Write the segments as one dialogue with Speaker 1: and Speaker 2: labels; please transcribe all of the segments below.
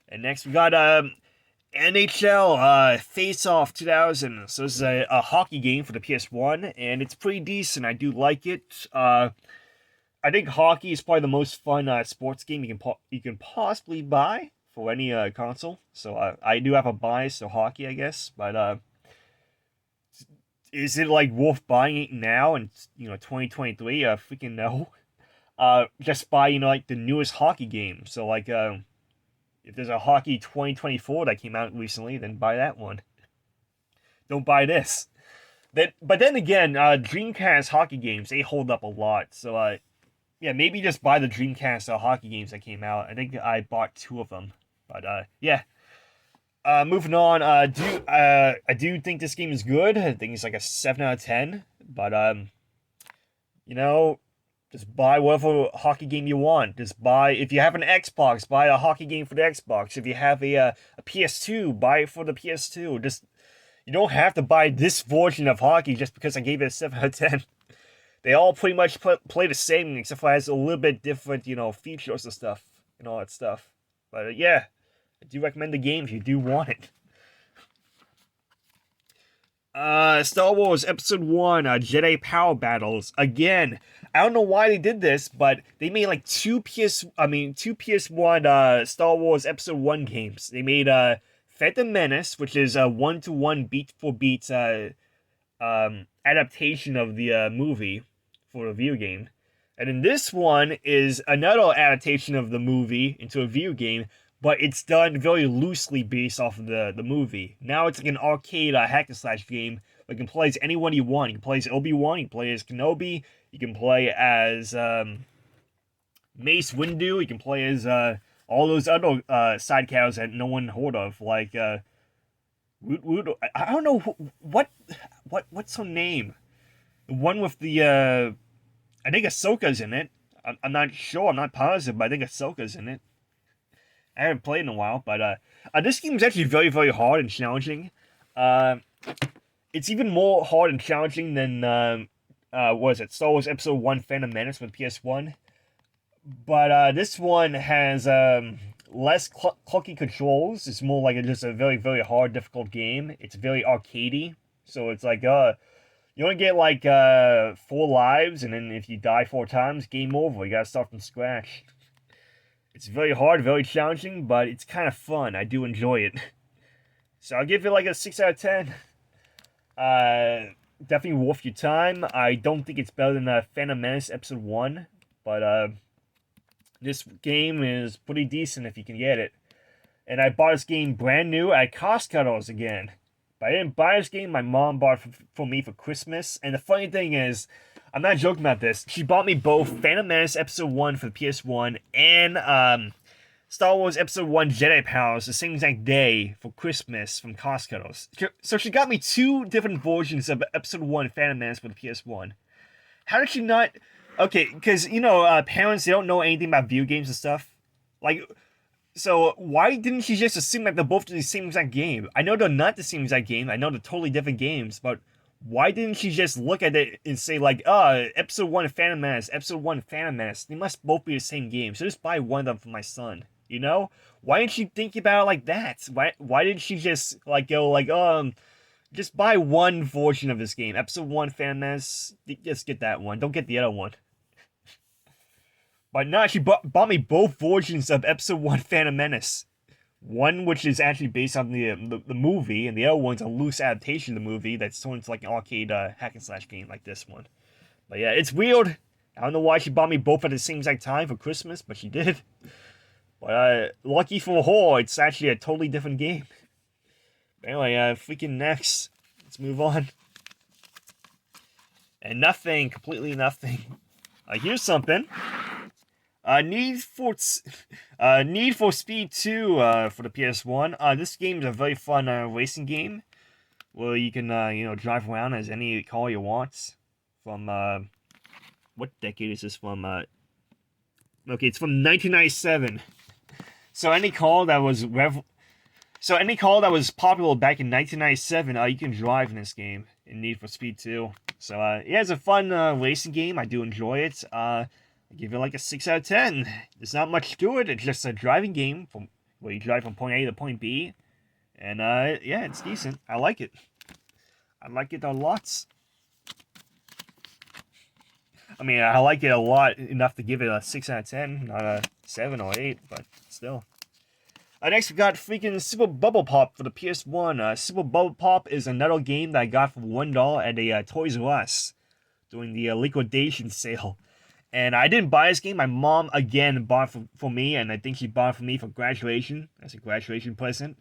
Speaker 1: And next we got NHL Face Off 2000. So this is a hockey game for the PS1, and it's pretty decent. I do like it. I think hockey is probably the most fun sports game you can possibly buy for any console. So I do have a bias to hockey, I guess. But is it like worth buying it now in 2023? Freaking no. Just buy like the newest hockey game. So like if there's a hockey 2024 that came out recently, then buy that one. Don't buy this. But then again, Dreamcast hockey games, they hold up a lot. So yeah, maybe just buy the Dreamcast hockey games that came out. I think I bought 2 of them. But yeah. Moving on, I do think this game is good. I think it's like a 7 out of 10. But you know, just buy whatever hockey game you want. Just buy, if you have an Xbox, buy a hockey game for the Xbox. If you have a PS2, buy it for the PS2. Just, you don't have to buy this version of hockey just because I gave it a 7 out of 10. They all pretty much play the same, except for it has a little bit different, features and stuff, and all that stuff. But yeah, I do recommend the game if you do want it. Star Wars Episode 1, Jedi Power Battles. Again, I don't know why they did this, but they made like two PS1 Star Wars Episode 1 games. They made Phantom Menace, which is a one-to-one beat-for-beat adaptation of the movie for a video game. And then this one is another adaptation of the movie into a video game, but it's done very loosely based off of the movie. Now it's like an arcade hack and slash game. You can play as anyone you want. You can play as Obi-Wan, you can play as Kenobi, you can play as Mace Windu, you can play as all those other side characters that no one heard of, like Woot. I don't know what's her name. The one with the I think Ahsoka's in it. I'm not sure. I'm not positive, but I think Ahsoka's in it. I haven't played in a while, but this game is actually very, very hard and challenging. It's even more hard and challenging than what is it? Star Wars Episode 1 Phantom Menace with PS1. But this one has less clunky controls. It's more like just a very, very hard, difficult game. It's very arcadey. So it's like you only get like 4 lives, and then if you die 4 times, game over. You gotta start from scratch. It's very hard, very challenging, but it's kind of fun. I do enjoy it. So I'll give it like a 6 out of 10. Definitely worth your time. I don't think it's better than Phantom Menace Episode 1, but this game is pretty decent if you can get it. And I bought this game brand new at Cost Cutters again. But I didn't buy this game. My mom bought it for me for Christmas. And the funny thing is, I'm not joking about this. She bought me both Phantom Menace Episode 1 for the PS1 and Star Wars Episode 1 Jedi Powers the same exact day for Christmas from Cost Cutters. So she got me 2 different versions of Episode 1 Phantom Menace for the PS1. How did she not... Okay, because, parents, they don't know anything about video games and stuff. Like... So why didn't she just assume that they're both the same exact game? I know they're not the same exact game. I know they're totally different games, but why didn't she just look at it and say like, Episode 1 Phantom Menace, Episode 1 Phantom Menace, they must both be the same game, so just buy one of them for my son, you know? Why didn't she think about it like that? Why didn't she just like go like, just buy one version of this game, Episode 1 Phantom Menace, just get that one, don't get the other one. But no, she bought me both versions of Episode 1 Phantom Menace. One which is actually based on the movie, and the other one's a loose adaptation of the movie that's turned into like an arcade hack and slash game like this one. But yeah, it's weird. I don't know why she bought me both at the same exact time for Christmas, but she did. But lucky for her, it's actually a totally different game. But anyway, freaking next. Let's move on. And nothing, completely nothing. Here's something. Need for Speed 2 for the PS1. This game is a very fun racing game where you can drive around as any car you want. From what decade is this from? Okay, it's from 1997. So any car that was popular back in 1997, you can drive in this game in Need for Speed 2. So yeah, it's a fun racing game. I do enjoy it. I give it like a 6 out of 10. There's not much to it. It's just a driving game where you drive from point A to point B. And yeah, it's decent. I like it. I like it a lot. I mean, I like it a lot enough to give it a 6 out of 10, not a 7 or 8, but still. Next, we got freaking Super Bubble Pop for the PS1. Super Bubble Pop is another game that I got for $1 at a Toys R Us during the liquidation sale. And I didn't buy this game. My mom, again, bought it for me, and I think she bought it for me for graduation, as a graduation present.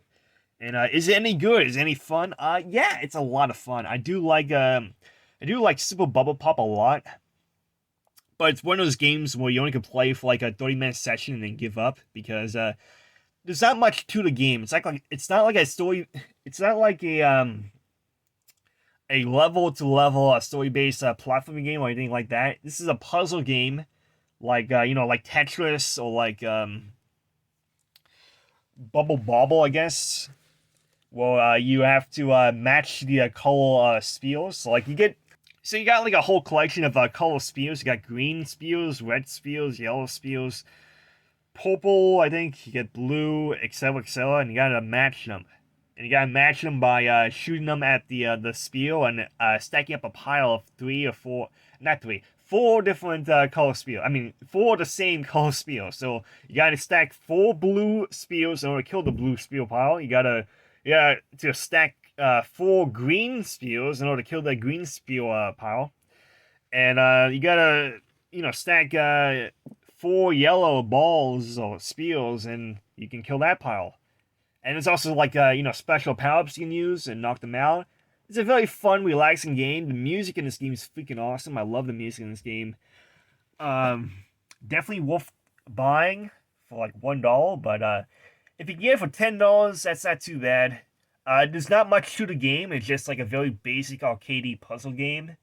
Speaker 1: And is it any good? Is it any fun? Yeah, it's a lot of fun. I do like Super Bubble Pop a lot. But it's one of those games where you only can play for like a 30-minute session and then give up, because there's not much to the game. It's not like a story. It's not like a level-to-level story-based platforming game or anything like that. This is a puzzle game, like like Tetris or like Bubble Bobble, I guess. Well, you have to match the color spears. So like you got like a whole collection of color spears. You got green spears, red spears, yellow spears, purple, I think. You get blue, etc., etc., and you gotta match them. And you gotta match them by shooting them at the spear and stacking up a pile of four different color spears. I mean, 4 of the same color spears. So you gotta stack 4 blue spears in order to kill the blue spear pile. You gotta to stack 4 green spears in order to kill the green spear pile. And you gotta, stack 4 yellow balls or spears and you can kill that pile. And there's also like, special power-ups you can use and knock them out. It's a very fun, relaxing game. The music in this game is freaking awesome. I love the music in this game. Definitely worth buying for like $1, but if you get it for $10, that's not too bad. There's not much to the game. It's just like a very basic arcadey puzzle game.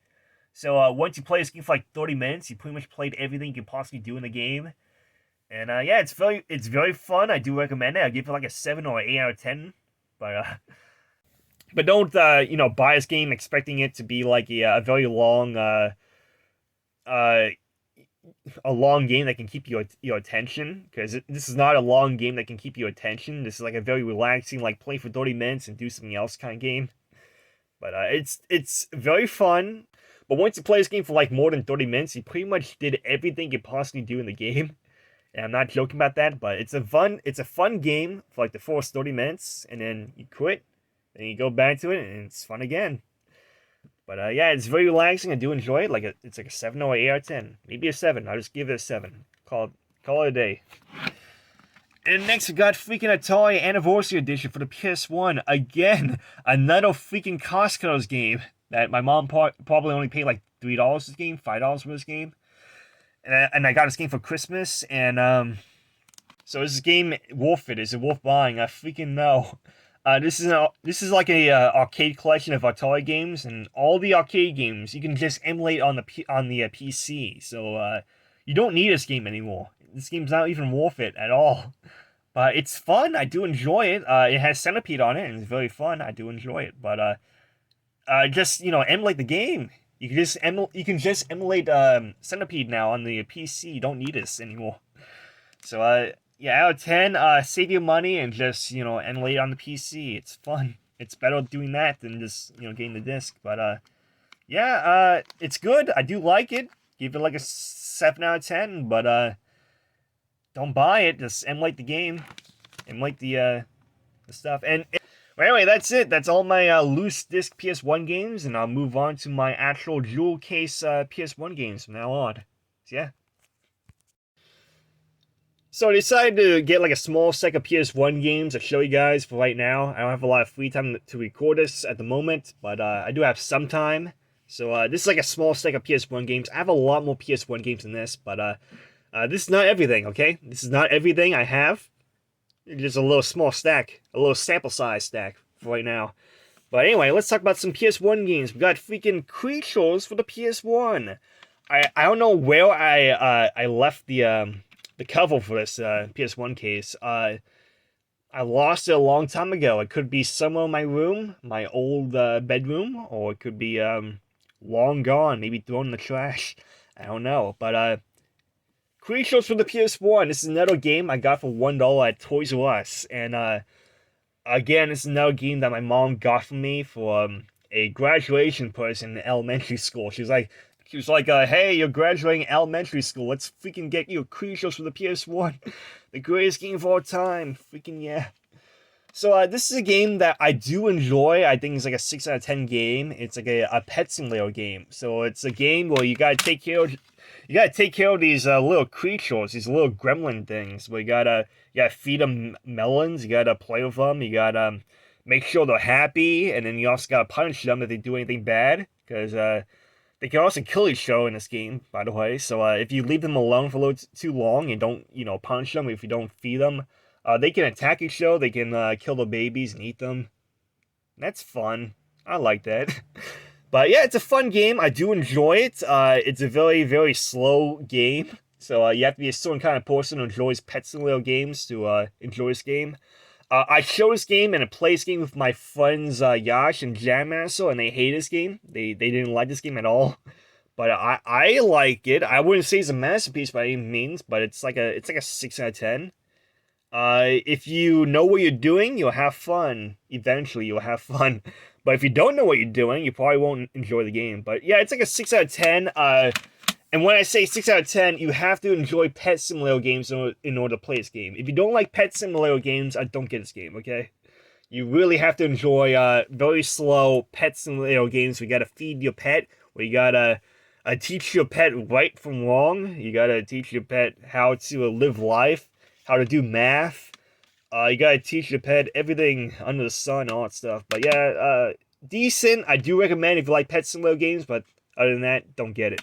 Speaker 1: So once you play this game for like 30 minutes, you pretty much played everything you can possibly do in the game. And yeah, it's very fun. I do recommend it. I give it like a 7 or 8 out of 10. But don't buy this game expecting it to be like a very long a long game that can keep your attention, because this is not a long game that can keep your attention. This is like a very relaxing, like play for 30 minutes and do something else kind of game. But it's very fun. But once you play this game for like more than 30 minutes, you pretty much did everything you possibly do in the game. And I'm not joking about that, but it's a fun game for like the first 30 minutes, and then you quit, and you go back to it, and it's fun again. But yeah, it's very relaxing. I do enjoy it. It's like a 7 or 8 out of 10. Maybe a 7. I'll just give it a 7. Call it a day. And next we got freaking Atari Anniversary Edition for the PS1. Again, another freaking cost cutters game that my mom probably only paid like $3 for this game, $5 for this game. And I got this game for Christmas, and so is this game worth it? Is it worth buying? I freaking know. This is like a arcade collection of Atari games, and all the arcade games you can just emulate on the PC. So you don't need this game anymore. This game's not even worth it at all. But it's fun. I do enjoy it. It has Centipede on it, and it's very fun. I do enjoy it. But just emulate the game. You can just emulate Centipede now on the PC. You don't need this anymore. So yeah, out of 10, save your money and just emulate on the PC. It's fun. It's better doing that than just getting the disc. But yeah, it's good. I do like it. Give it like a 7 out of 10. But don't buy it. Just emulate the game. Emulate the stuff. And well, anyway, that's it. That's all my loose disc PS1 games, and I'll move on to my actual jewel case PS1 games from now on. So, yeah. So I decided to get like a small stack of PS1 games to show you guys for right now. I don't have a lot of free time to record this at the moment, but I do have some time. So this is like a small stack of PS1 games. I have a lot more PS1 games than this, but this is not everything, okay? This is not everything I have. Just a little small stack, a little sample size stack for right now. But anyway, let's talk about some PS1 games. We got freaking Creatures for the PS1. I don't know where I left the cover for this PS1 case. I lost it a long time ago. It could be somewhere in my room, my old bedroom, or it could be long gone, maybe thrown in the trash. I don't know. But Creatures for the PS1. This is another game I got for $1 at Toys R Us. And again, this is another game that my mom got for me for a graduation present in elementary school. She was like, hey, you're graduating elementary school. Let's freaking get you Creatures for the PS1. The greatest game of all time. Freaking yeah. So this is a game that I do enjoy. I think it's like a 6 out of 10 game. It's like a pet simulator game. So it's a game where you gotta take care of these little creatures, these little gremlin things. Where you gotta feed them melons. You gotta play with them. You gotta make sure they're happy, and then you also gotta punish them if they do anything bad, because they can also kill each other in this game, by the way. So if you leave them alone for a little too long and don't punish them, if you don't feed them. They can attack each other, they can kill the babies and eat them. That's fun. I like that. But yeah, it's a fun game. I do enjoy it. It's a very, very slow game. So you have to be a certain kind of person who enjoys pet simulator games to enjoy this game. I show this game and I play this game with my friends Yash and Jammaster, and they hate this game. They didn't like this game at all. But I like it. I wouldn't say it's a masterpiece by any means, but it's like a 6 out of 10. If you know what you're doing, you'll have fun. Eventually, you'll have fun. But if you don't know what you're doing, you probably won't enjoy the game. But yeah, it's like a 6 out of 10. And when I say 6 out of 10, you have to enjoy pet simulator games in order to play this game. If you don't like pet simulator games, don't get this game, okay? You really have to enjoy very slow pet simulator games where you gotta feed your pet, where you gotta teach your pet right from wrong. You gotta teach your pet how to live life, how to do math. You gotta teach your pet everything under the sun, all that stuff. But yeah, decent. I do recommend if you like pet simulator games, but other than that, don't get it.